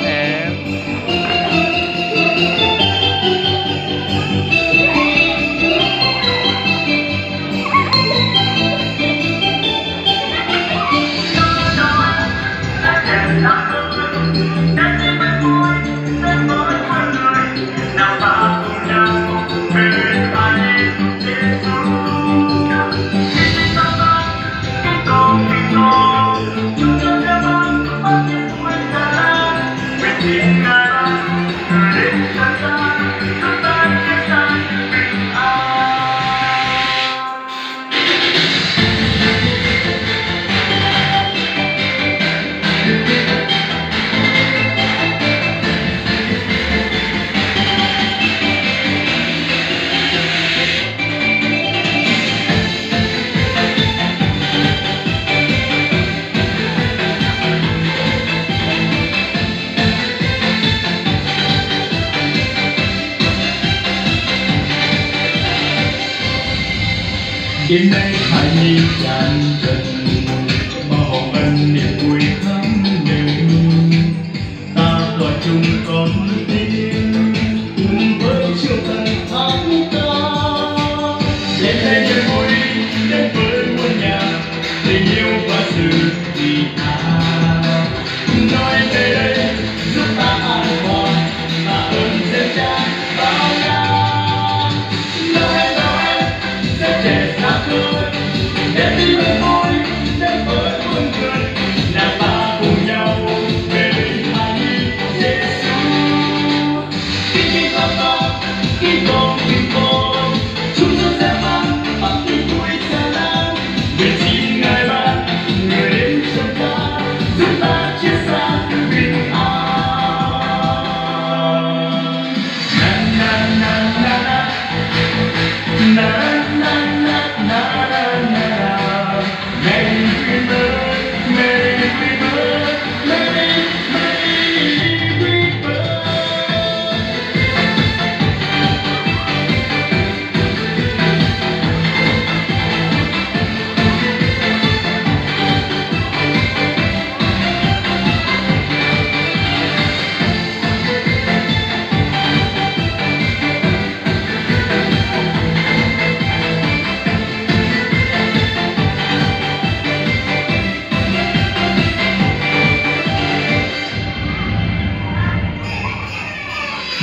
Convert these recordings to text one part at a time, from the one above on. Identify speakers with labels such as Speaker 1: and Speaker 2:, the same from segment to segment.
Speaker 1: em.
Speaker 2: Đêm nay hãy nhìn tràn trần bao hồng ân niềm vui khắp nơi, ta tỏa chung con tim cùng với chiều thần hát ca. Đêm nay niềm vui đến với muôn nhà, tình yêu và sự vị tha. Nói về đây giúp ta an toàn, tạ ơn dân cha bao la. Trẻ xa khơi để đi với vui đến với muôn người, là ta cùng nhau về bên Thánh Giêsu. Kinh con Chúa sẽ ban bắt đi vui sẽ lan. Nguyện xin Ngài ban người đến chân ta, giúp ta chia sẻ bình an. Na na na na na.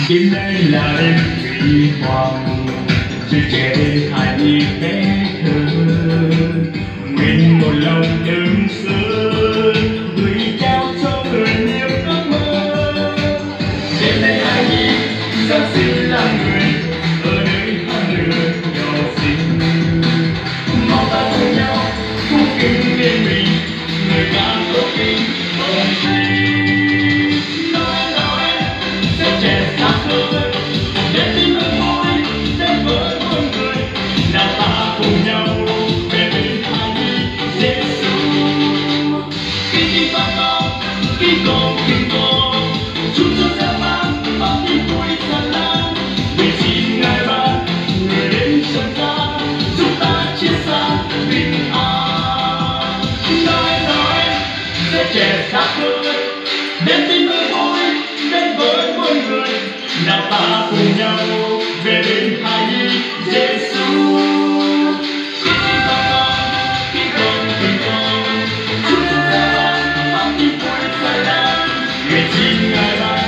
Speaker 2: Đêm nay là đêm huy hoàng, tuổi trẻ bên hài nhi bé thơ, nguyện một lòng đơn sơ gửi trao cho người niềm ước mơ. Đêm nay hài nhi giáng sinh làm người ở nơi hang lửa nhỏ xinh, mong ta cùng nhau cung kính bên mình người ca tốt tình đồng sinh. Trẻ xa khơi đến tin vui đến với muôn người, nào ta cùng nhau về bên Thầy Giêsu. Khi con Chúa sẽ ban bắt tin vui sẽ lan. Nguyện xin Ngài ban